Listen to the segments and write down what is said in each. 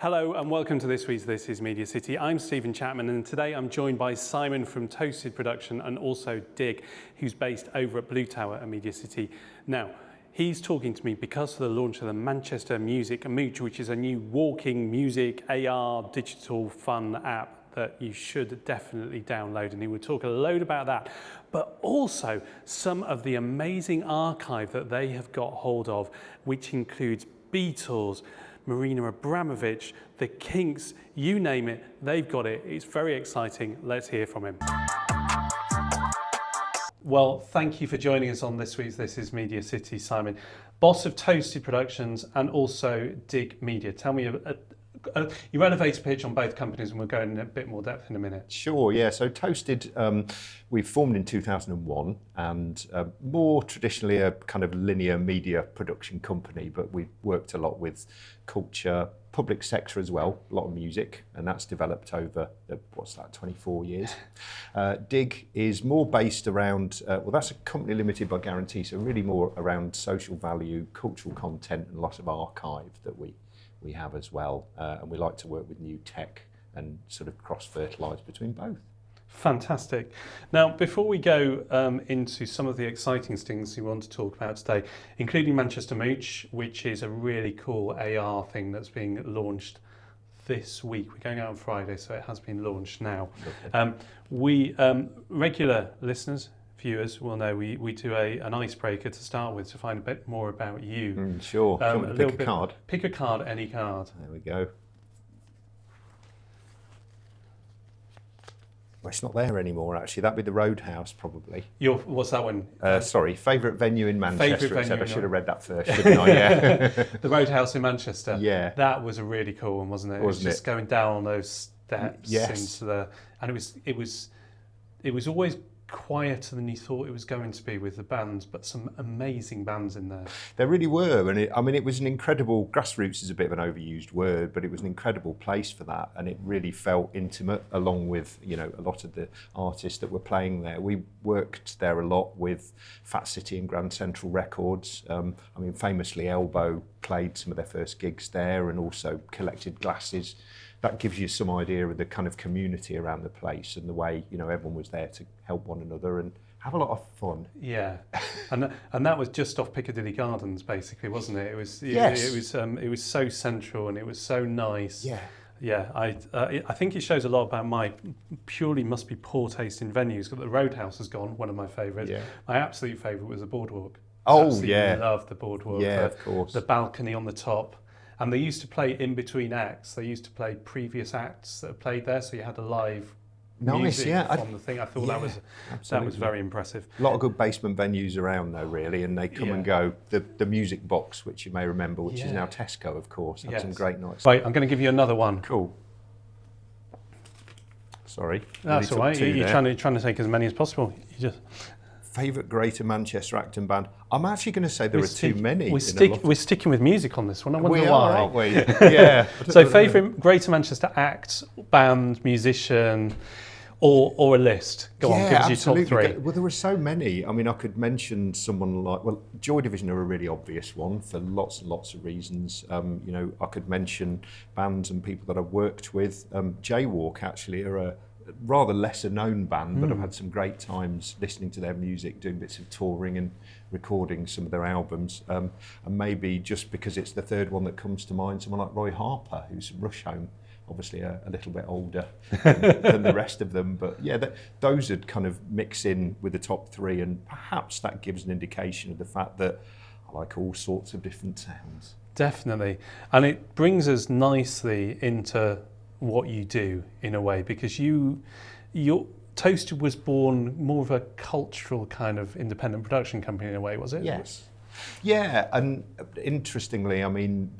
Hello and welcome to this week's This is MediaCity. I'm Stephen Chapman and today I'm joined by Simon from Toasted Production and also Dig, who's based over at Blue Tower at MediaCity. Now, he's talking to me because of the launch of the Manchester Music Mooch, which is a new walking music AR digital fun app that you should definitely download, and he will talk a load about that, but also some of the amazing archive that they have got hold of, which includes Beatles, Marina Abramovic, the Kinks, you name it, they've got it. It's very exciting. Let's hear from him. Well, thank you for joining us on this week's This is MediaCity, Simon. Boss of Toasted Productions and also Dig Media. Tell me, your elevator pitch on both companies, and we'll go in a bit more depth in a minute. Sure, yeah. So Toasted, we formed in 2001 and more traditionally a kind of linear media production company, but we've worked a lot with culture, public sector as well, a lot of music, and that's developed over, 24 years. Dig is more based around, that's a company limited by guarantee, so really more around social value, cultural content, and a lot of archive that we have as well, and we like to work with new tech and sort of cross-fertilise between both. Fantastic. Now, before we go into some of the exciting things we want to talk about today, including Manchester Mooch, which is a really cool AR thing that's being launched this week. We're going out on Friday, so it has been launched now. We regular listeners, viewers will know we do an icebreaker to start with to find a bit more about you. Sure. Pick a card. Pick a card, any card. There we go. Well, it's not there anymore, actually. That'd be the Roadhouse, probably. What's that one? Sorry, favourite venue in Manchester. Favourite venue I should have read that first, shouldn't I? Yeah. The Roadhouse in Manchester. Yeah. That was a really cool one, wasn't it? It was just going down those steps into the, and it was always quieter than you thought it was going to be with the bands, but some amazing bands in there. There really were, and it was an incredible, grassroots is a bit of an overused word, but it was an incredible place for that, and it really felt intimate along with, a lot of the artists that were playing there. We worked there a lot with Fat City and Grand Central Records. Famously Elbow played some of their first gigs there and also collected glasses. That gives you some idea of the kind of community around the place and the way, everyone was there to help one another and have a lot of fun. Yeah, and that was just off Piccadilly Gardens, basically, wasn't it? It was. Yes. It was so central and it was so nice. Yeah. Yeah, I think it shows a lot about my purely must be poor taste in venues. The Roadhouse has gone, one of my favourites. Yeah. My absolute favourite was the Boardwalk. Oh, Absolutely yeah. Loved the Boardwalk. Yeah, of course. The balcony on the top. And they used to play in between acts. They used to play previous acts that played there, so you had a live music from the thing. I thought that was very impressive. A lot of good basement venues around though, really, and they come and go. The Music Box, which you may remember, which is now Tesco, of course, had some great nights. Right, I'm going to give you another one. Cool. Sorry. That's all right. You're trying to take as many as possible. You just. Favourite Greater Manchester acting band? I'm actually going to say there are too many. We're sticking with music on this one. I wonder why. Aren't we? Yeah. So favourite Greater Manchester act, band, musician, or a list? Go on, give us your top three. Well, there were so many. I could mention someone like, Joy Division are a really obvious one for lots and lots of reasons. I could mention bands and people that I've worked with. Jaywalk actually are a rather lesser known band, but I've had some great times listening to their music, doing bits of touring and recording some of their albums. And maybe just because it's the third one that comes to mind, someone like Roy Harper, who's from Rush Home, obviously a little bit older than the rest of them. But yeah, those would kind of mix in with the top three, and perhaps that gives an indication of the fact that I like all sorts of different sounds. Definitely. And it brings us nicely into what you do in a way, because your Toasted was born more of a cultural kind of independent production company in a way, was it? Yes. Yeah, and interestingly,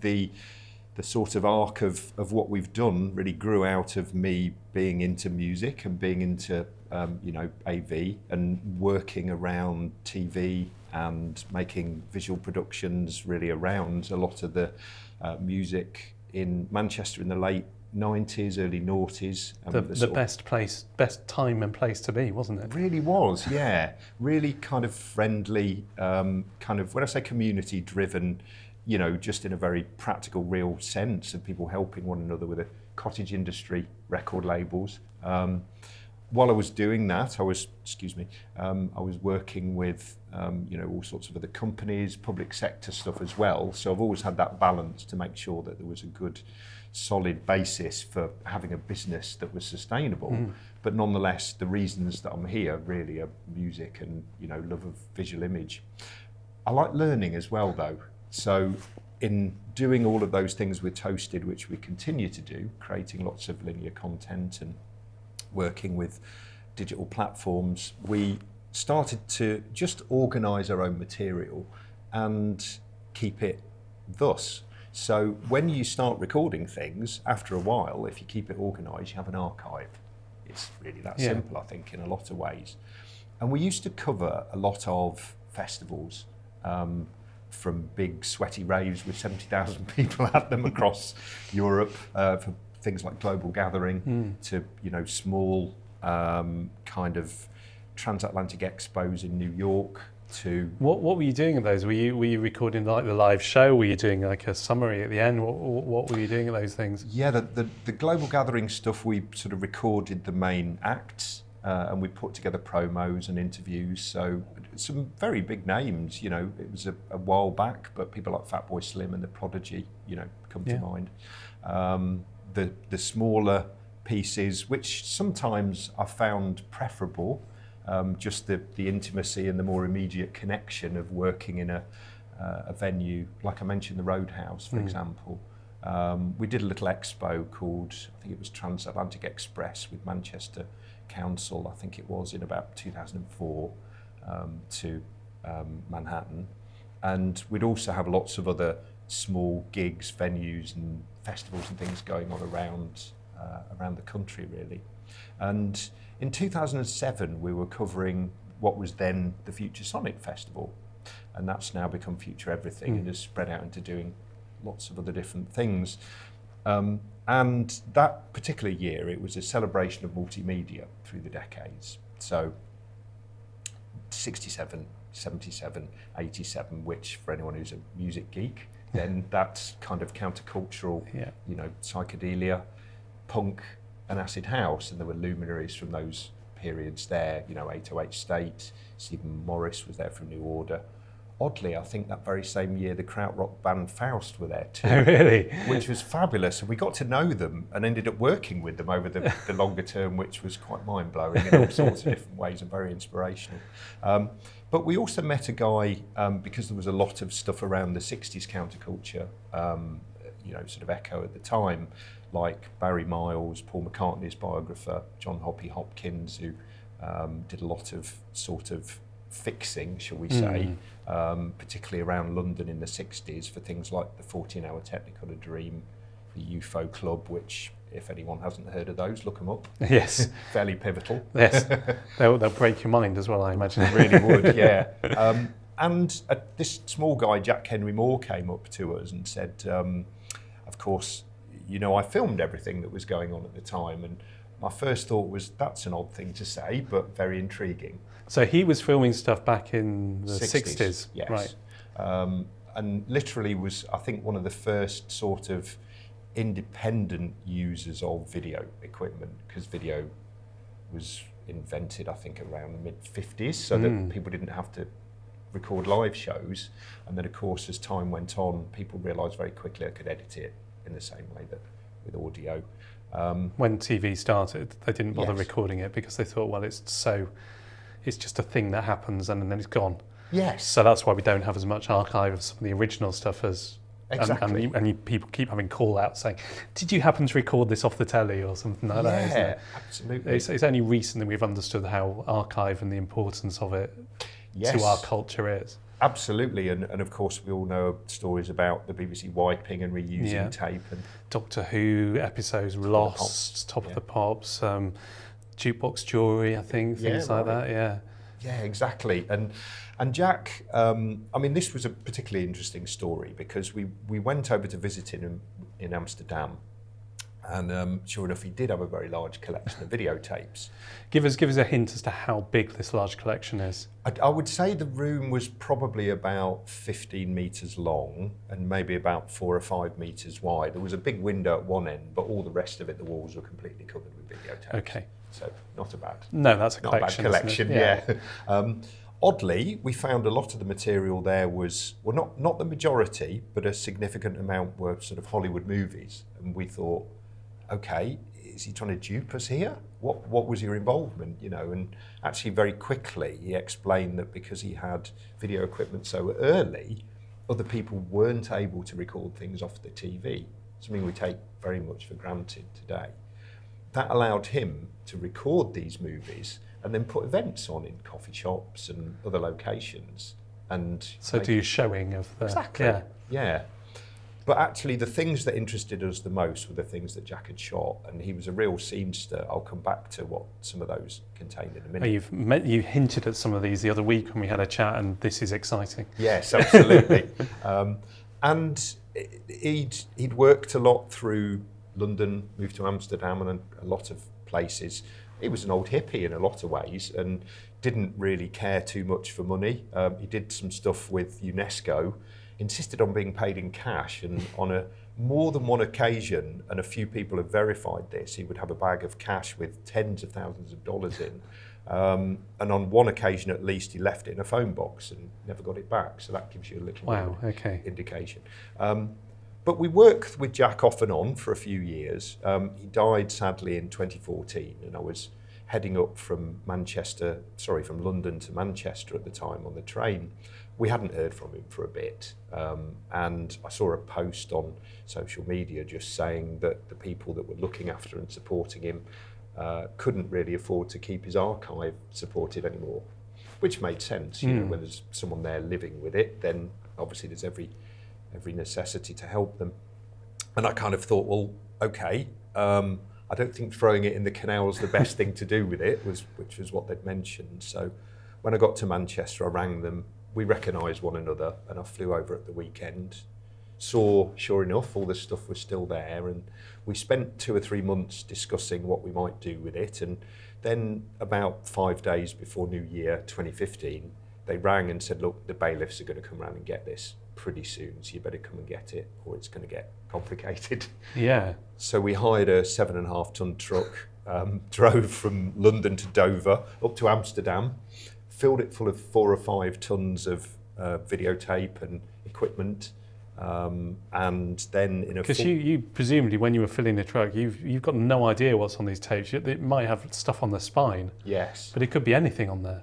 the sort of arc of what we've done really grew out of me being into music and being into AV and working around TV and making visual productions really around a lot of the music in Manchester in the late 90s, early noughties. The best time and place to be, wasn't it? It really was, yeah. Really kind of friendly, when I say community driven, you know, just in a very practical, real sense of people helping one another with the cottage industry record labels. While I was doing that, I was working with, you know, all sorts of other companies, public sector stuff as well. So I've always had that balance to make sure that there was a good, solid basis for having a business that was sustainable. But nonetheless, the reasons that I'm here really are music and, you know, love of visual image. I like learning as well, though. So in doing all of those things with Toasted, which we continue to do, creating lots of linear content and working with digital platforms, we started to just organise our own material and keep it thus. So when you start recording things, after a while, if you keep it organised, you have an archive. It's really that simple, I think, in a lot of ways. And we used to cover a lot of festivals, from big sweaty raves with 70,000 people at them across Europe, for things like Global Gathering, to, you know, small kind of transatlantic expos in New York. To what were you doing at those? Were you recording like the live show? Were you doing like a summary at the end? What were you doing at those things? Yeah, the Global Gathering stuff, we sort of recorded the main acts, and we put together promos and interviews. So some very big names, you know, it was a while back, but people like Fatboy Slim and The Prodigy, you know, come to mind. The smaller pieces, which sometimes I found preferable, just the intimacy and the more immediate connection of working in a venue, like I mentioned, the Roadhouse, for example. We did a little expo called, I think it was Transatlantic Express with Manchester Council, I think it was, in about 2004, to Manhattan. And we'd also have lots of other small gigs, venues and festivals and things going on around the country, really. And in 2007, we were covering what was then the Future Sonic Festival, and that's now become Future Everything and has spread out into doing lots of other different things. And that particular year, it was a celebration of multimedia through the decades. So 67, 77, 87, which for anyone who's a music geek, then that's kind of countercultural, you know, psychedelia, punk and acid house, and there were luminaries from those periods there, you know, 808 State, Stephen Morris was there from New Order. Oddly, I think that very same year the krautrock band Faust were there too. Oh, really? Which was fabulous, and we got to know them and ended up working with them over the longer term, which was quite mind-blowing in all sorts of different ways and very inspirational. But we also met a guy, because there was a lot of stuff around the 60s counterculture, you know, sort of echo at the time, like Barry Miles, Paul McCartney's biographer, John Hoppy Hopkins, who did a lot of sort of fixing, shall we say, particularly around London in the 60s for things like the 14-hour Technicolor Dream, the UFO Club, which, if anyone hasn't heard of those, look them up. Yes. Fairly pivotal. Yes. They'll break your mind as well, I imagine. It really would, yeah. And this small guy, Jack Henry Moore, came up to us and said, of course, you know, I filmed everything that was going on at the time, and my first thought was, that's an odd thing to say, but very intriguing. So he was filming stuff back in the 60s? Yes. Right. And literally was, I think, one of the first sort of independent users of video equipment, because video was invented, I think, around the mid-50s, so that people didn't have to record live shows. And then, of course, as time went on, people realised very quickly I could edit it in the same way that with audio. When TV started, they didn't bother recording it because they thought, well, it's just a thing that happens and then it's gone. Yes. So that's why we don't have as much archive of some of the original stuff as... Exactly. And people keep having call-outs saying, did you happen to record this off the telly or something like that, isn't it? Absolutely. It's only recently we've understood how archive and the importance of it to our culture is. Absolutely, and of course we all know stories about the BBC wiping and reusing tape. And Doctor Who episodes, Lost, Top of the Pops, Jukebox Jewelry, I think, things like that, Yeah, exactly. And Jack, I mean, this was a particularly interesting story because we went over to visit him in Amsterdam, And sure enough, he did have a very large collection of videotapes. Give us a hint as to how big this large collection is. I would say the room was probably about 15 metres long and maybe about 4 or 5 metres wide. There was a big window at one end, but all the rest of it, the walls were completely covered with videotapes. Okay. So not a bad. No, that's a not collection. A bad collection, Yeah. Oddly, we found a lot of the material there was, well, not the majority, but a significant amount were sort of Hollywood movies. And we thought, okay, is he trying to dupe us here? What was your involvement, you know? And actually very quickly he explained that because he had video equipment so early, other people weren't able to record things off the TV, something we take very much for granted today. That allowed him to record these movies and then put events on in coffee shops and other locations. And so do showing of the... Exactly, yeah. But actually the things that interested us the most were the things that Jack had shot, and he was a real seamster. I'll come back to what some of those contained in a minute. You hinted at some of these the other week when we had a chat, and this is exciting. Yes, absolutely. And he'd worked a lot through London, moved to Amsterdam and a lot of places. He was an old hippie in a lot of ways and didn't really care too much for money. He did some stuff with UNESCO, insisted on being paid in cash, and on more than one occasion, and a few people have verified this, he would have a bag of cash with tens of thousands of dollars in. And on one occasion at least, he left it in a phone box and never got it back. So that gives you a little indication. But we worked with Jack off and on for a few years. He died sadly in 2014, and I was heading up from London to Manchester at the time on the train. We hadn't heard from him for a bit, and I saw a post on social media just saying that the people that were looking after and supporting him couldn't really afford to keep his archive supported anymore, which made sense. You know, when there's someone there living with it, then obviously there's every necessity to help them. And I kind of thought, well, okay, I don't think throwing it in the canal was the best thing to do with it, which was what they'd mentioned. So when I got to Manchester, I rang them. We recognised one another, and I flew over at the weekend. Saw, sure enough, all the stuff was still there, and we spent 2 or 3 months discussing what we might do with it. And then about 5 days before New Year 2015, they rang and said, look, the bailiffs are going to come around and get this pretty soon, so you better come and get it, or it's going to get complicated. Yeah. So we hired a 7.5 ton truck, drove from London to Dover, up to Amsterdam, filled it full of 4 or 5 tons of videotape and equipment, and then in a... Because you presumably, when you were filling the truck, you've got no idea what's on these tapes. It might have stuff on the spine. Yes. But it could be anything on there.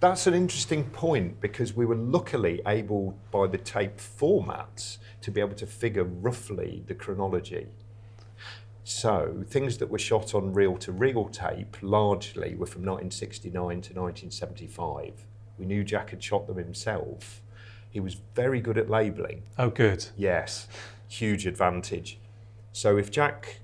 That's an interesting point, because we were luckily able, by the tape formats, to be able to figure roughly the chronology. So things that were shot on reel-to-reel tape largely were from 1969 to 1975. We knew Jack had shot them himself. He was very good at labelling. Oh, good. Yes, huge advantage. So if Jack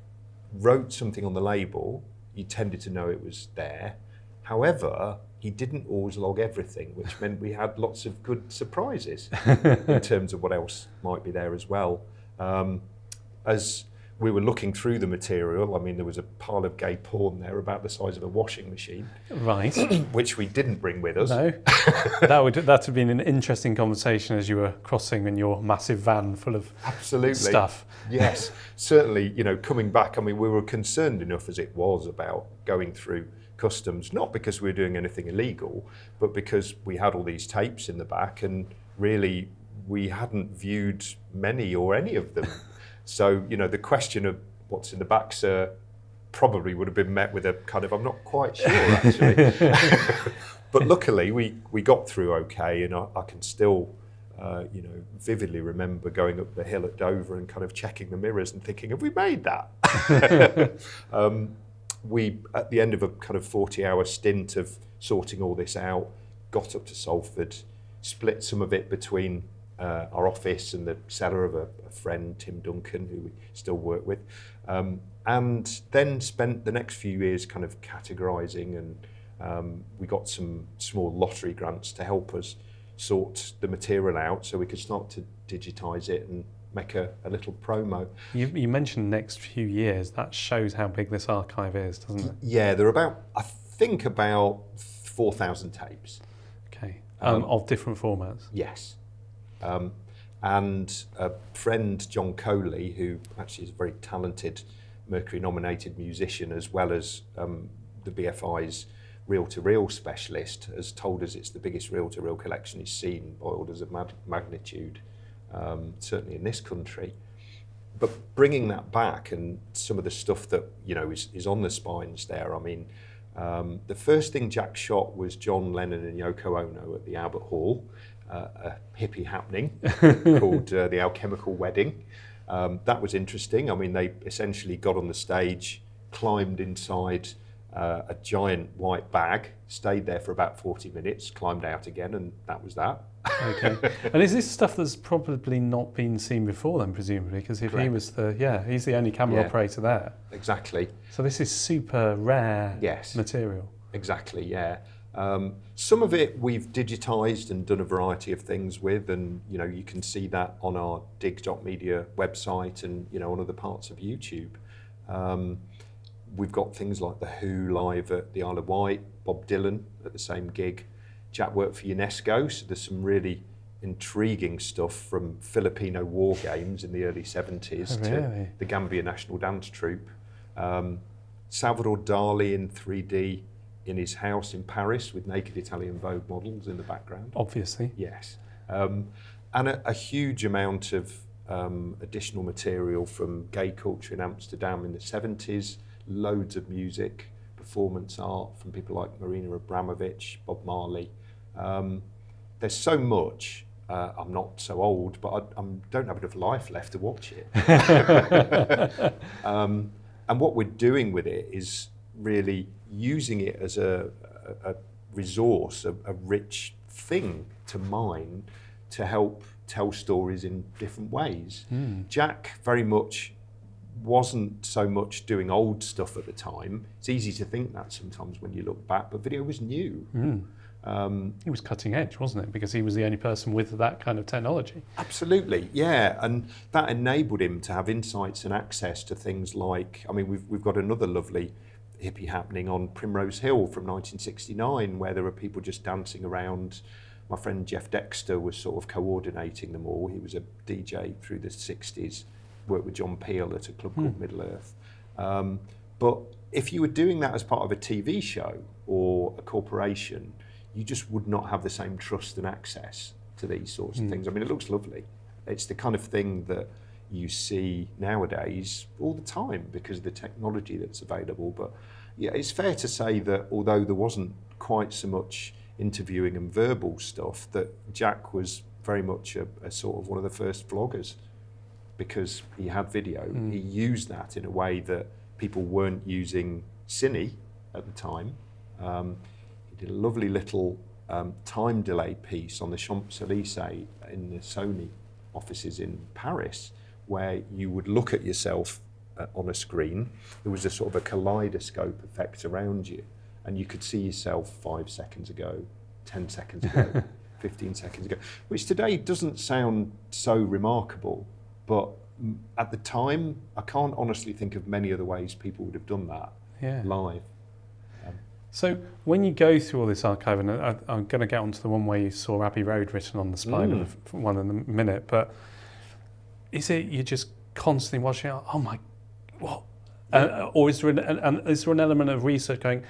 wrote something on the label, you tended to know it was there. However, he didn't always log everything, which meant we had lots of good surprises in terms of what else might be there as well. As we were looking through the material, I mean, there was a pile of gay porn there about the size of a washing machine. Right. Which we didn't bring with us. No. that would have been an interesting conversation as you were crossing in your massive van full of stuff. Yes, certainly, you know, coming back, I mean, we were concerned enough as it was about going through customs, not because we were doing anything illegal, but because we had all these tapes in the back, and really we hadn't viewed many or any of them. So, you know, the question of what's in the back, sir, probably would have been met with a kind of, I'm not quite sure, actually. But luckily, we got through okay, and I can still, you know, vividly remember going up the hill at Dover and kind of checking the mirrors and thinking, have we made that? We, at the end of a kind of 40-hour stint of sorting all this out, got up to Salford, split some of it between our office and the cellar of a friend, Tim Duncan, who we still work with, and then spent the next few years kind of categorising, and we got some small lottery grants to help us sort the material out so we could start to digitise it and make a little promo. You mentioned next few years. That shows how big this archive is, doesn't it? Yeah, there are about 4,000 tapes. Okay, of different formats. Yes. And a friend, John Coley, who actually is a very talented Mercury-nominated musician, as well as the BFI's reel-to-reel specialist, has told us it's the biggest reel-to-reel collection he's seen by orders of magnitude, certainly in this country. But bringing that back and some of the stuff that is on the spines there, I mean, the first thing Jack shot was John Lennon and Yoko Ono at the Albert Hall, a hippie happening called the Alchemical Wedding. That was interesting. I mean, they essentially got on the stage, climbed inside a giant white bag, stayed there for about 40 minutes, climbed out again, and that was that. Okay. And is this stuff that's probably not been seen before then, presumably? Because if he was he's the only camera operator there. Exactly. So this is super rare material. Exactly, yeah. Some of it we've digitised and done a variety of things with, and you can see that on our dig.media website and on other parts of YouTube. We've got things like the Who live at the Isle of Wight, Bob Dylan at the same gig. Jack worked for UNESCO, so there's some really intriguing stuff from Filipino war games in the early 70s to the Gambia National Dance Troupe. Salvador Dali in 3D in his house in Paris with naked Italian Vogue models in the background. Obviously. Yes. And a huge amount of additional material from gay culture in Amsterdam in the 70s, loads of music, performance art from people like Marina Abramovic, Bob Marley. There's so much. I'm not so old, but I don't have enough life left to watch it. And what we're doing with it is really using it as a resource, a rich thing to mine to help tell stories in different ways. Jack very much wasn't so much doing old stuff at the time. It's easy to think that sometimes when you look back, but video was new. He was cutting edge, wasn't it? Because he was the only person with that kind of technology. Absolutely, yeah, and that enabled him to have insights and access to things like, I mean, we've got another lovely hippie happening on Primrose Hill from 1969, where there were people just dancing around. My friend Jeff Dexter was sort of coordinating them all. He was a DJ through the 60s, worked with John Peel at a club called Middle Earth. But if you were doing that as part of a TV show or a corporation, you just would not have the same trust and access to these sorts of things. I mean, it looks lovely. It's the kind of thing that you see nowadays all the time because of the technology that's available. But yeah, it's fair to say that although there wasn't quite so much interviewing and verbal stuff, that Jack was very much a sort of one of the first vloggers because he had video. He used that in a way that people weren't using Cine at the time. He did a lovely little time delay piece on the Champs-Élysées in the Sony offices in Paris, where you would look at yourself on a screen. There was a sort of a kaleidoscope effect around you, and you could see yourself 5 seconds ago, 10 seconds ago, 15 seconds ago, which today doesn't sound so remarkable, but at the time, I can't honestly think of many other ways people would have done that live. So when you go through all this archive, and I'm going to get onto the one where you saw Abbey Road written on the spine of one in a minute, but is it you're just constantly watching, oh my, what? Or is there an element of research going,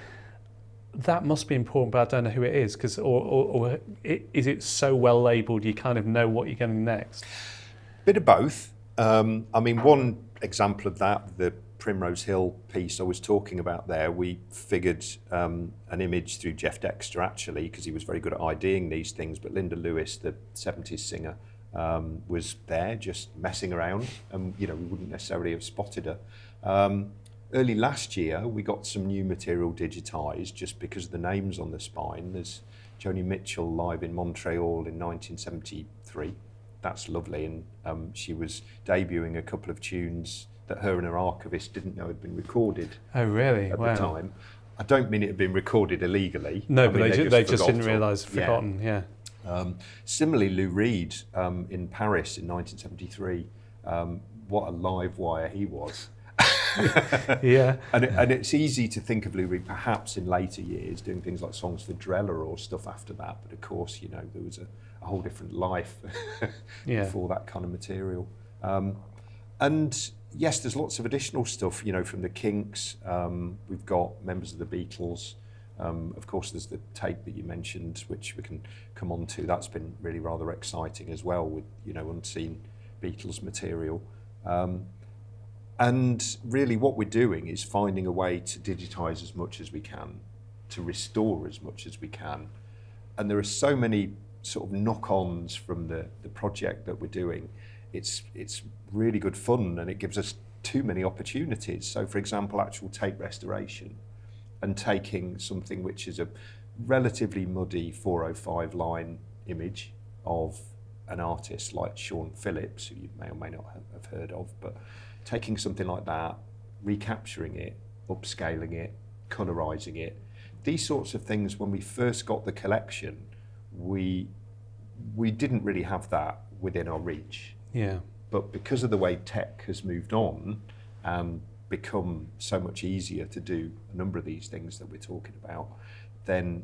that must be important, but I don't know who it is, because or is it so well labelled you kind of know what you're getting next? Bit of both. I mean, one example of that, the Primrose Hill piece I was talking about there, we figured an image through Jeff Dexter actually, because he was very good at IDing these things, but Linda Lewis, the 70s singer, was there just messing around, and we wouldn't necessarily have spotted her. Early last year, we got some new material digitised just because of the names on the spine. There's Joni Mitchell live in Montreal in 1973. That's lovely, and she was debuting a couple of tunes that her and her archivist didn't know had been recorded. Oh, really? At the time. I don't mean it had been recorded illegally. No, but they just didn't realise, forgotten, Similarly, Lou Reed in Paris in 1973 what a live wire he was. Yeah. And it's easy to think of Lou Reed perhaps in later years doing things like songs for Drella or stuff after that, but of course, you know, there was a whole different life before that kind of material. And yes, there's lots of additional stuff, you know, from the Kinks. We've got members of the Beatles. Of course, there's the tape that you mentioned, which we can come on to. That's been really rather exciting as well, with, you know, unseen Beatles material. And really what we're doing is finding a way to digitise as much as we can, to restore as much as we can. And there are so many sort of knock-ons from the project that we're doing. It's really good fun, and it gives us too many opportunities. So for example, actual tape restoration and taking something which is a relatively muddy 405 line image of an artist like Sean Phillips, who you may or may not have heard of, but taking something like that, recapturing it, upscaling it, colorizing it. These sorts of things, when we first got the collection, we didn't really have that within our reach. Yeah. But because of the way tech has moved on and become so much easier to do a number of these things that we're talking about, then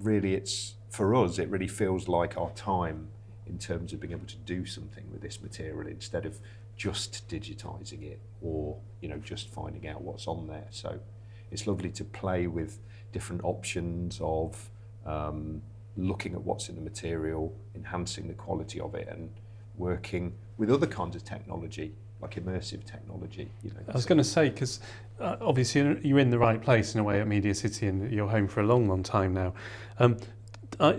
really it's, for us, it really feels like our time in terms of being able to do something with this material instead of just digitizing it or, you know, just finding out what's on there. So it's lovely to play with different options of looking at what's in the material, enhancing the quality of it, and working with other kinds of technology, like immersive technology. You know, I was going to say, because obviously you're in the right place in a way at MediaCity, and you're home for a long, long time now.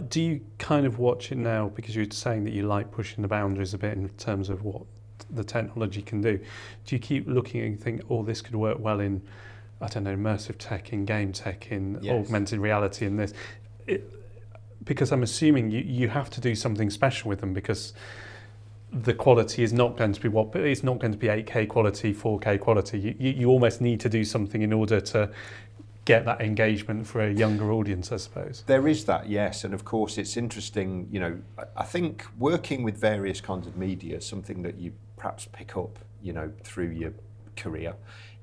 Do you kind of watch it now, because you're saying that you like pushing the boundaries a bit in terms of what the technology can do? Do you keep looking and think, oh, this could work well in, I don't know, immersive tech, in game tech, in augmented reality, in this? Because I'm assuming you have to do something special with them, because the quality is not going to be it's not going to be 8K quality, 4K quality. You almost need to do something in order to get that engagement for a younger audience, I suppose. There is that, yes, and of course it's interesting, you know, I think working with various kinds of media, something that you perhaps pick up, you know, through your career,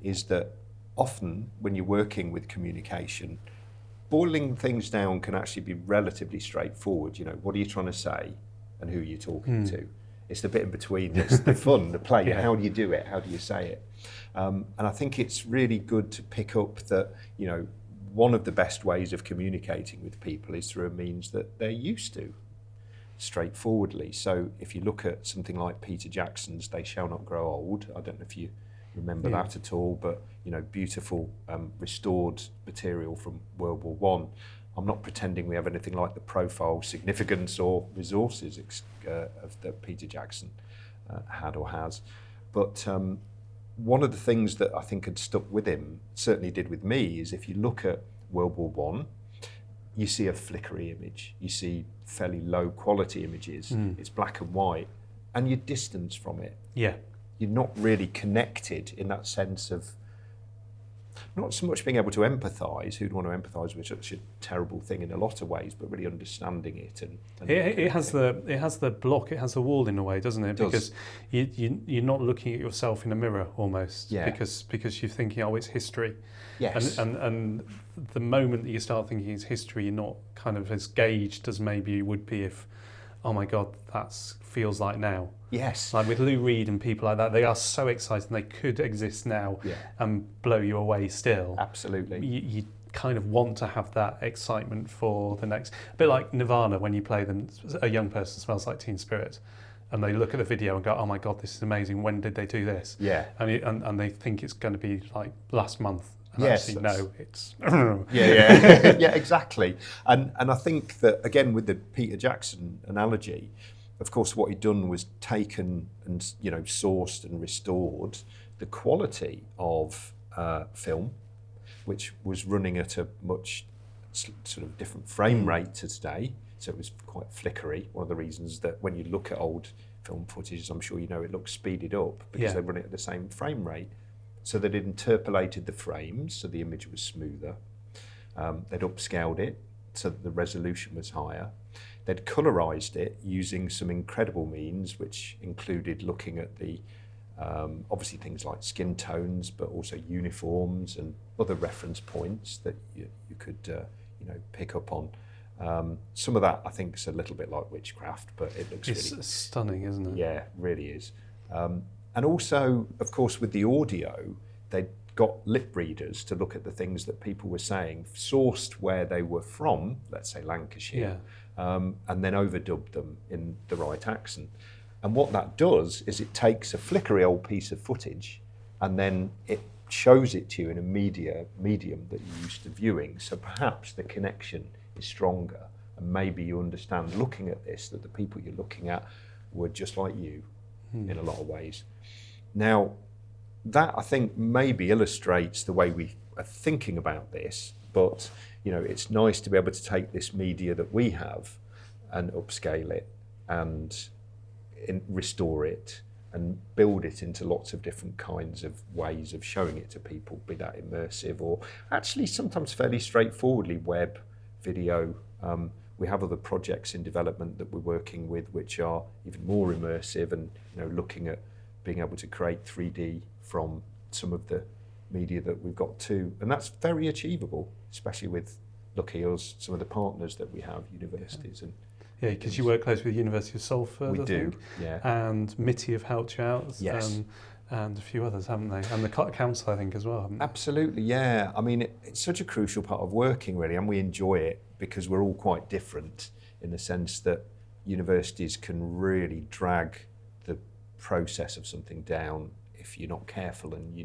is that often when you're working with communication, boiling things down can actually be relatively straightforward. You know, what are you trying to say and who are you talking to? It's the bit in between that's the fun, the play. Yeah. How do you do it? How do you say it? And I think it's really good to pick up that, you know, one of the best ways of communicating with people is through a means that they're used to, straightforwardly. So if you look at something like Peter Jackson's They Shall Not Grow Old, I don't know if you remember that at all, but, you know, beautiful restored material from World War One. I'm not pretending we have anything like the profile, significance or resources of that Peter Jackson had or has. But one of the things that I think had stuck with him, certainly did with me, is if you look at World War One, you see a flickery image, you see fairly low quality images, it's black and white, and you're distanced from it. Yeah. You're not really connected in that sense of not so much being able to empathise, who'd want to empathise with such a terrible thing in a lot of ways, but really understanding it. And it has the block, it has the wall in a way, doesn't it? Because you're not looking at yourself in a mirror almost, because you're thinking, oh, it's history. Yes. And the moment that you start thinking it's history, you're not kind of as gauged as maybe you would be if, oh my God, that feels like now. Yes. Like with Lou Reed and people like that, they are so exciting. They could exist now and blow you away still. Absolutely. You kind of want to have that excitement for the next. A bit like Nirvana, when you play them, A Young Person Smells Like Teen Spirit, and they look at the video and go, oh my God, this is amazing. When did they do this? Yeah. And they think it's going to be like last month. And yes. actually, no, it's... Yeah, exactly. And I think that, again, with the Peter Jackson analogy, of course, what he'd done was taken and, you know, sourced and restored the quality of film, which was running at a much sort of different frame rate to today. So it was quite flickery. One of the reasons that when you look at old film footage, I'm sure you know, it looks speeded up because they run it at the same frame rate. So they'd interpolated the frames, so the image was smoother. They'd upscaled it so that the resolution was higher. they'd colorised it using some incredible means, which included looking at the obviously things like skin tones, but also uniforms and other reference points that you could pick up on. Some of that I think is a little bit like witchcraft, but it looks really stunning, isn't it? Yeah, really is. And also, of course, with the audio, they got lip readers to look at the things that people were saying, sourced where they were from, let's say Lancashire, and then overdubbed them in the right accent. And what that does is it takes a flickery old piece of footage and then it shows it to you in a medium that you're used to viewing. So perhaps the connection is stronger, and maybe you understand looking at this that the people you're looking at were just like you in a lot of ways. Now, that I think maybe illustrates the way we are thinking about this, but it's nice to be able to take this media that we have and upscale it and restore it and build it into lots of different kinds of ways of showing it to people, be that immersive or actually sometimes fairly straightforwardly web, video. We have other projects in development that we're working with which are even more immersive and looking at being able to create 3D from some of the media that we've got too. And that's very achievable, especially with, lucky us, some of the partners that we have, universities. Yeah, because you work closely with the University of Salford, we I do, think. yeah. And MITI have helped you out. Yes. And a few others, haven't they? And the council, I think, as well, haven't they? Absolutely, yeah. I mean, it's such a crucial part of working, really, and we enjoy it because we're all quite different in the sense that universities can really drag the process of something down if you're not careful and you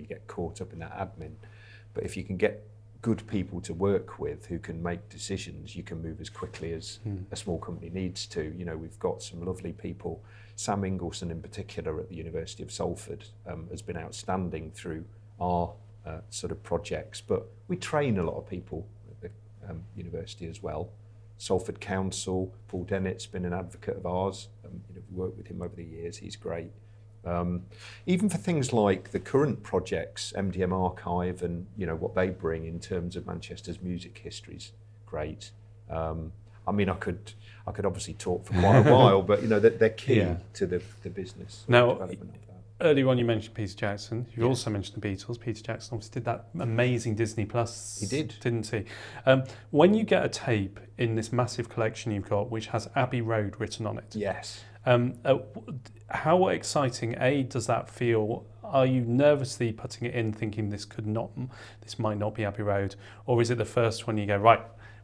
get caught up in that admin. But if you can get good people to work with who can make decisions, you can move as quickly as a small company needs to. We've got some lovely people. Sam Ingleson in particular at the University of Salford has been outstanding through our sort of projects, but we train a lot of people at the university as well. Salford Council, Paul Dennett's been an advocate of ours. We've worked with him over the years, he's great. Even for things like the current projects, MDM Archive and what they bring in terms of Manchester's music history's great. I mean, I could obviously talk for quite a while, but they're key to the business. Now, development of that. Earlier on you mentioned Peter Jackson. You also mentioned the Beatles. Peter Jackson obviously did that amazing Disney Plus. He did. Didn't he? When you get a tape in this massive collection you've got, which has Abbey Road written on it. Yes. How exciting, does that feel? Are you nervously putting it in thinking this might not be Abbey Road? Or is it the first one you go, right,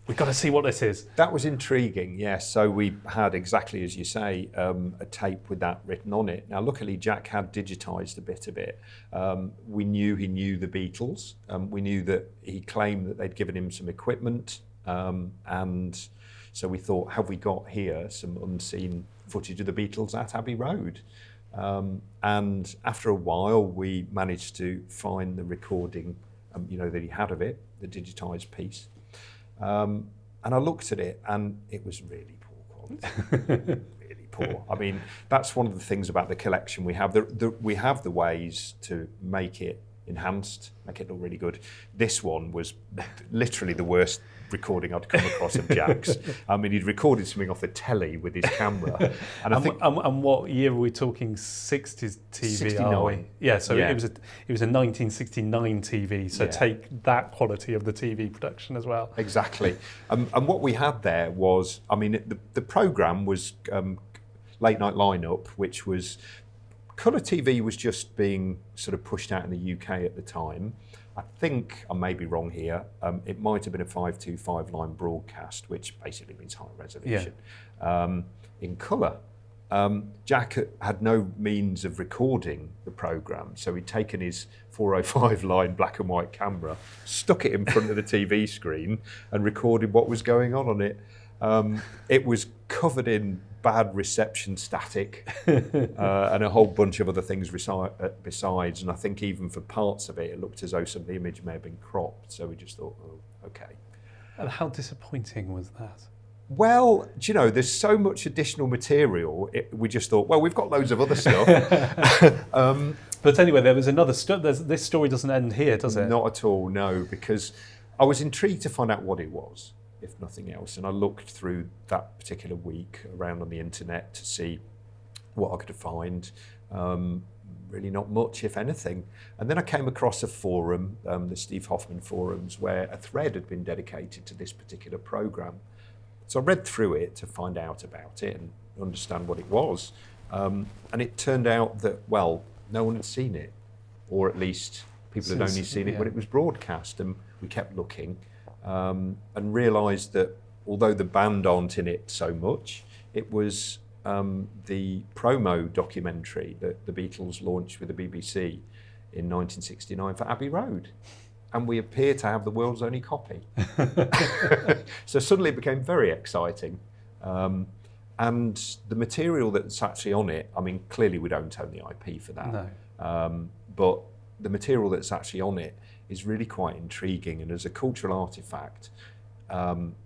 we've got to see what this is? That was intriguing, yes. So we had, exactly as you say, a tape with that written on it. Now, luckily, Jack had digitised a bit of it. We knew he knew the Beatles. We knew that he claimed that they'd given him some equipment. And so we thought, have we got here some unseen footage of the Beatles at Abbey Road? And after a while, we managed to find the recording that he had of it, the digitised piece. And I looked at it and it was really poor quality, really poor. I mean, that's one of the things about the collection we have. We have the ways to make it enhanced, make it look really good. This one was literally the worst recording I'd come across of Jack's. I mean, he'd recorded something off the telly with his camera. And what year are we talking? 60s TV? 69. Are we? Yeah, so it was a 1969 TV, so take that quality of the TV production as well. Exactly. And what we had there was, I mean, the programme was late night lineup, which was, colour TV was just being sort of pushed out in the UK at the time. I think I may be wrong here. It might have been a 525 line broadcast, which basically means high resolution. In colour, Jack had no means of recording the programme, so he'd taken his 405 line black and white camera, stuck it in front of the TV screen, and recorded what was going on it. It was covered in bad reception static and a whole bunch of other things besides. And I think even for parts of it, it looked as though some of the image may have been cropped. So we just thought, oh, okay. And how disappointing was that? Well, there's so much additional material. We just thought, well, we've got loads of other stuff. But anyway, there was another this story doesn't end here, does it? Not at all, no, because I was intrigued to find out what it was. if nothing else. And I looked through that particular week around on the internet to see what I could find. Really not much, if anything. And then I came across a forum, the Steve Hoffman forums, where a thread had been dedicated to this particular programme. So I read through it to find out about it and understand what it was. And it turned out that, well, no one had seen it, or at least people had only seen it when it was broadcast. And we kept looking and realised that although the band aren't in it so much, it was the promo documentary that the Beatles launched with the BBC in 1969 for Abbey Road. And we appear to have the world's only copy. So suddenly it became very exciting. And the material that's actually on it, I mean, clearly we don't own the IP for that. No. But the material that's actually on it is really quite intriguing. And as a cultural artefact,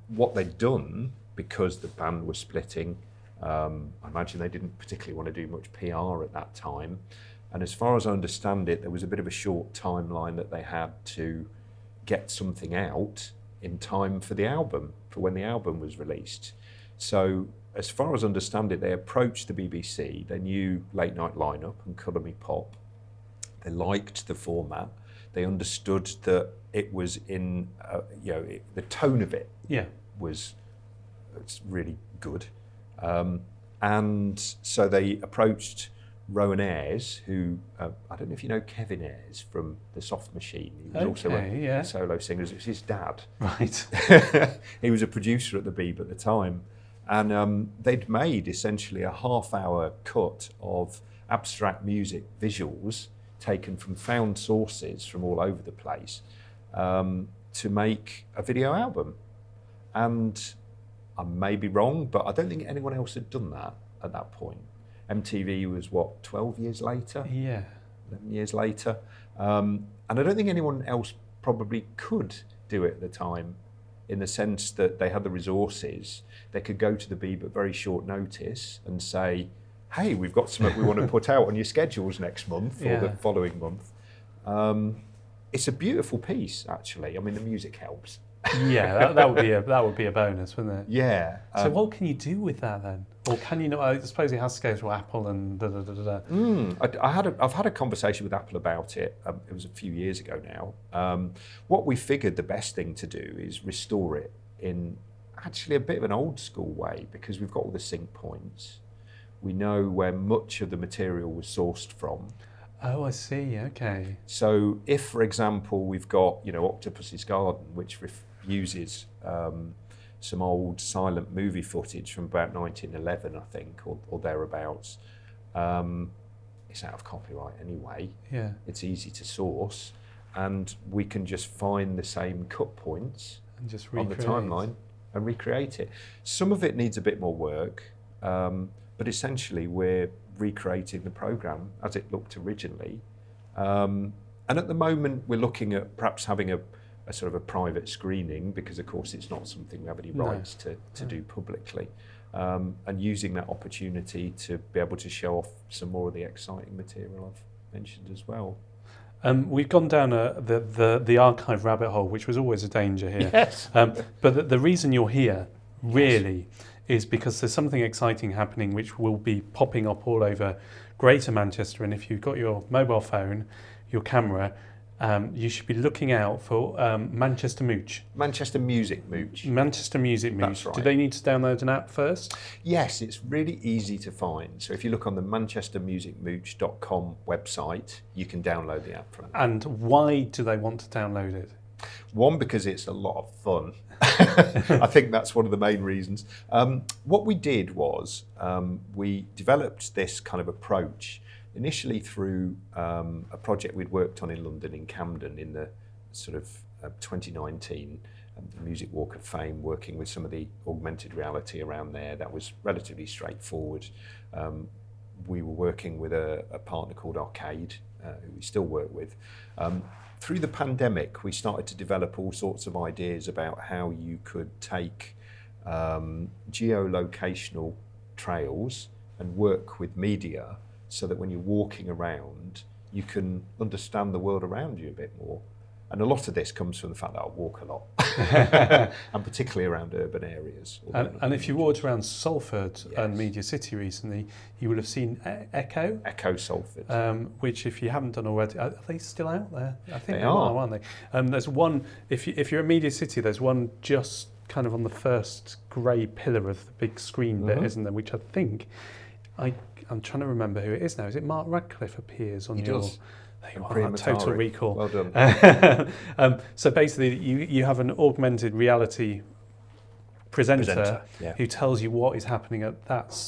what they'd done, because the band was splitting, I imagine they didn't particularly want to do much PR at that time. And as far as I understand it, there was a bit of a short timeline that they had to get something out in time for the album, for when the album was released. So as far as I understand it, they approached the BBC. They knew Late Night Lineup and Colour Me Pop. They liked the format. They understood that it was in, the tone of it was really good. And so they approached Rowan Ayres, who, I don't know if you know Kevin Ayres from The Soft Machine. He was also a solo singer. It was his dad. Right. He was a producer at the Beeb at the time. And they'd made essentially a half-hour cut of abstract music visuals taken from found sources from all over the place to make a video album. And I may be wrong, but I don't think anyone else had done that at that point. MTV was, 12 years later? Yeah. 11 years later. And I don't think anyone else probably could do it at the time, in the sense that they had the resources. They could go to the Beeb at very short notice and say, hey, we've got something we want to put out on your schedules next month or the following month. It's a beautiful piece, actually. I mean, the music helps. Yeah, that would be a bonus, wouldn't it? Yeah. So what can you do with that then? Or can you not? I suppose it has to go to Apple and da da da da. I've had a conversation with Apple about it. It was a few years ago now. What we figured the best thing to do is restore it in actually a bit of an old school way, because we've got all the sync points. We know where much of the material was sourced from. Oh, I see. Okay. So if, for example, we've got, Octopus's Garden, which uses some old silent movie footage from about 1911, I think, or thereabouts. It's out of copyright anyway. Yeah. It's easy to source, and we can just find the same cut points and just on the timeline and recreate it. Some of it needs a bit more work, but essentially we're recreating the programme as it looked originally. And at the moment we're looking at perhaps having a sort of a private screening, because of course it's not something we have any rights to do publicly, and using that opportunity to be able to show off some more of the exciting material I've mentioned as well. We've gone down the archive rabbit hole, which was always a danger here. Yes. But the reason you're here really is because there's something exciting happening which will be popping up all over Greater Manchester. And if you've got your mobile phone, your camera, you should be looking out for Manchester Mooch. Manchester Music Mooch. Manchester Music Mooch. That's right. Do they need to download an app first? Yes, it's really easy to find. So if you look on the manchestermusicmooch.com website, you can download the app from there. And why do they want to download it? One, because it's a lot of fun. I think that's one of the main reasons. What we did was we developed this kind of approach initially through a project we'd worked on in London, in Camden, in the sort of 2019, the Music Walk of Fame, working with some of the augmented reality around there. That was relatively straightforward. We were working with a partner called Arcade, who we still work with. Through the pandemic, we started to develop all sorts of ideas about how you could take geolocational trails and work with media, so that when you're walking around, you can understand the world around you a bit more. And a lot of this comes from the fact that I walk a lot, and particularly around urban areas. And if you walked around Salford and Yes. MediaCity recently, you would have seen Echo, Echo Salford. which, if you haven't done already, are they still out there? I think They they are. aren't they? There's one, if you're at MediaCity, there's one just kind of on the first grey pillar of the big screen bit, isn't there? Which I think, I'm trying to remember who it is now. Is it Mark Radcliffe appears on He your... does. There you And are, Total Recall. Well done. So basically, you have an augmented reality presenter yeah. who tells you what is happening at that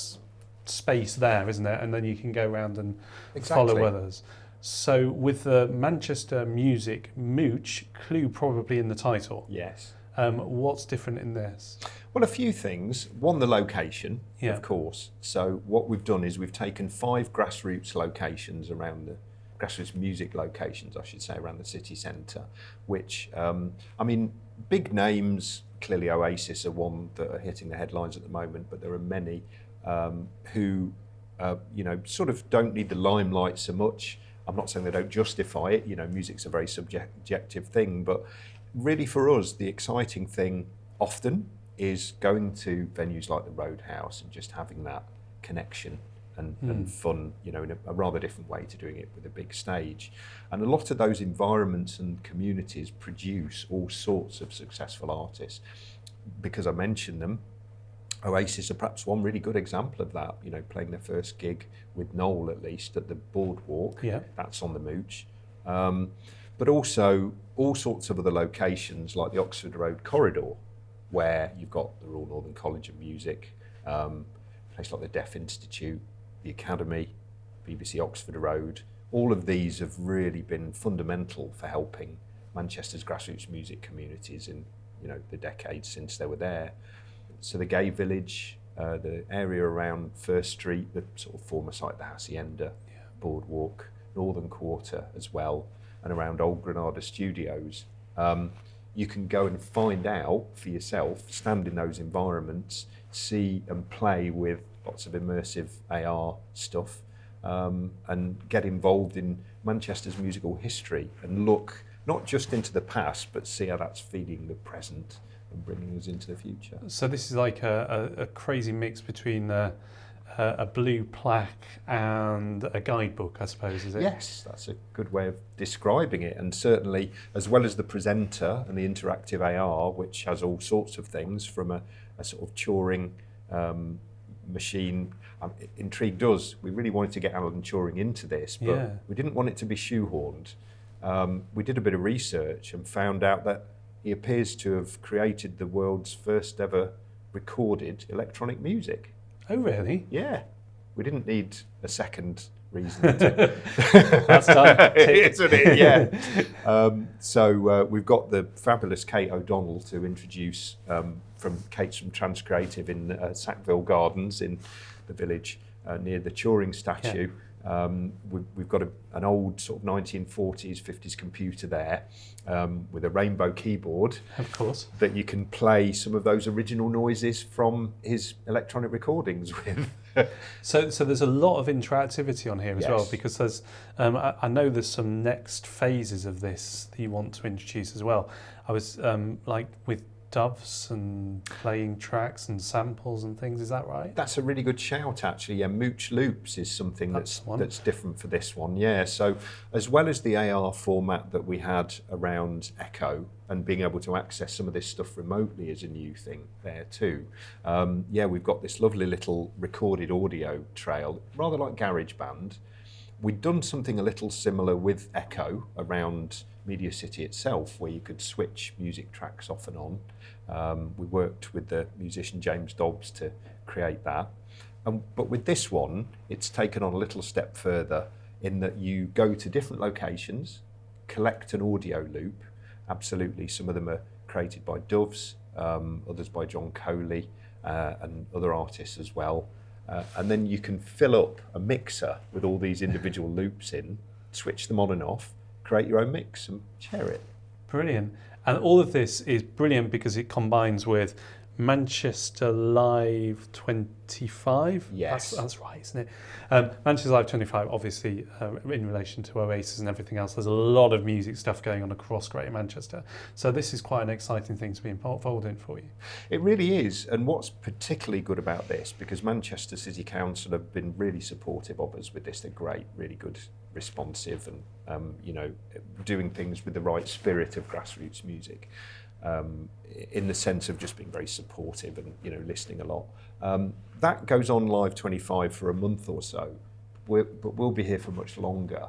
space there, isn't it? And then you can go around and follow others. So with the Manchester Music Mooch, clue probably in the title. Yes. What's different in this? Well, a few things. One, the location, Yeah. of course. So what we've done is we've taken 5 grassroots locations around the grassroots music locations, I should say, around the city centre, which, I mean, big names, clearly Oasis are one that are hitting the headlines at the moment, but there are many who, you know, sort of don't need the limelight so much. I'm not saying they don't justify it, you know, music's a very subjective thing, but really for us, the exciting thing often is going to venues like the Roadhouse and just having that connection and fun, you know, in a rather different way to doing it with a big stage. And a lot of those environments and communities produce all sorts of successful artists. Because I mentioned them, Oasis are perhaps one really good example of that, you know, playing their first gig with Noel, at least, at the Boardwalk. Yeah. That's on the Mooch. But also all sorts of other locations like the Oxford Road Corridor, where you've got the Royal Northern College of Music, a place like the Deaf Institute, the Academy, BBC Oxford Road. All of these have really been fundamental for helping Manchester's grassroots music communities in, you know, the decades since they were there. So the Gay Village, the area around First Street, the sort of former site of the Hacienda, Boardwalk, Northern Quarter as well, and around Old Granada Studios. You can go and find out for yourself, stand in those environments, see and play with lots of immersive AR stuff, and get involved in Manchester's musical history and look not just into the past, but see how that's feeding the present and bringing us into the future. So this is like a crazy mix between a blue plaque and a guidebook, I suppose, is it? Yes, that's a good way of describing it. And certainly, as well as the presenter and the interactive AR, which has all sorts of things from a sort of Turing machine. Intrigued us. We really wanted to get Alan Turing into this, but we didn't want it to be shoehorned. We did a bit of research and found out that he appears to have created the world's first ever recorded electronic music. Oh, really? Yeah. We didn't need a second reason to... That's done. Isn't it? Yeah. So we've got the fabulous Kate O'Donnell to introduce from Kate's from Transcreative in Sackville Gardens in the village near the Turing statue. Yeah. We've got an old sort of 1940s, 50s computer there with a rainbow keyboard. Of course. That you can play some of those original noises from his electronic recordings with. So there's a lot of interactivity on here as well, because there's I know there's some next phases of this that you want to introduce as well. I was like with doves and playing tracks and samples and things, is that right? That's a really good shout, actually. Yeah, Mooch Loops is something that's different for this one. Yeah, so as well as the AR format that we had around Echo and being able to access some of this stuff remotely is a new thing there too. Yeah, we've got this lovely little recorded audio trail, rather like GarageBand. We'd done something a little similar with Echo around MediaCity itself, where you could switch music tracks off and on. We worked with the musician James Dobbs to create that. But with this one, it's taken on a little step further in that you go to different locations, collect an audio loop. Absolutely, some of them are created by Doves, others by John Coley, and other artists as well. And then you can fill up a mixer with all these individual loops in, switch them on and off, create your own mix and share it. Brilliant. And all of this is brilliant because it combines with Manchester Live 25. Yes. That's right, isn't it? Manchester Live 25, obviously, in relation to Oasis and everything else, there's a lot of music stuff going on across Greater Manchester. So this is quite an exciting thing to be involved in for you. It really is. And what's particularly good about this, because Manchester City Council have been really supportive of us with this, they're great, really good, responsive, and doing things with the right spirit of grassroots music. In the sense of just being very supportive and listening a lot. That goes on Live 25 for a month or so, but we'll be here for much longer.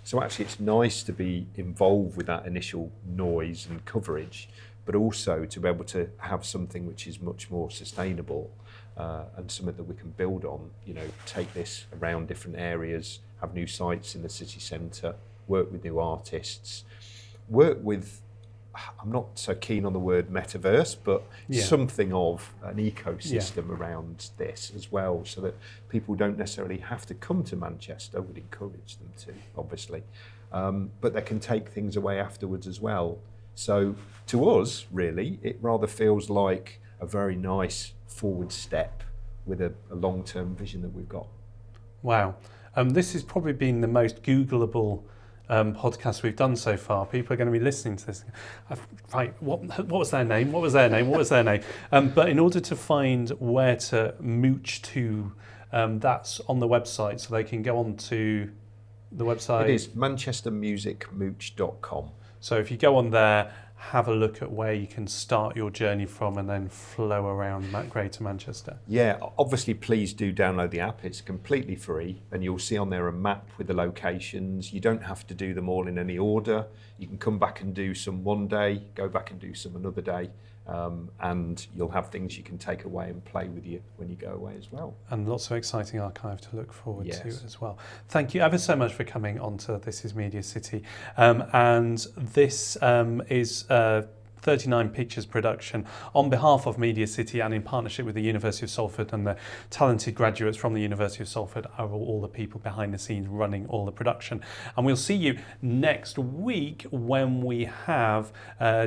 So actually it's nice to be involved with that initial noise and coverage, but also to be able to have something which is much more sustainable and something that we can build on, take this around different areas, have new sites in the city centre, work with new artists, work with, I'm not so keen on the word metaverse, but something of an ecosystem around this as well, so that people don't necessarily have to come to Manchester. We'd encourage them to, obviously, but they can take things away afterwards as well. So to us, really, it rather feels like a very nice forward step with a long-term vision that we've got. Wow. This has probably been the most Googleable podcast we've done so far. People are going to be listening to this. Right, what was their name? What was their name? What was their name? But in order to find where to mooch to, that's on the website, so they can go on to the website. It is manchestermusicmooch.com. So if you go on there, have a look at where you can start your journey from and then flow around Greater Manchester. Yeah, obviously please do download the app. It's completely free and you'll see on there a map with the locations. You don't have to do them all in any order. You can come back and do some one day, go back and do some another day, and you'll have things you can take away and play with you when you go away as well. And lots of exciting archive to look forward to as well. Thank you ever so much for coming on to This is Media City. And this is 39 Pictures production on behalf of MediaCity and in partnership with the University of Salford, and the talented graduates from the University of Salford are all the people behind the scenes running all the production. And we'll see you next week when we have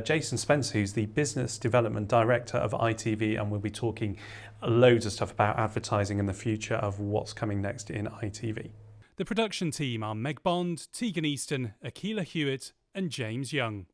Jason Spencer, who's the Business Development Director of ITV, and we'll be talking loads of stuff about advertising and the future of what's coming next in ITV. The production team are Meg Bond, Tegan Easton, Akila Hewitt and James Young.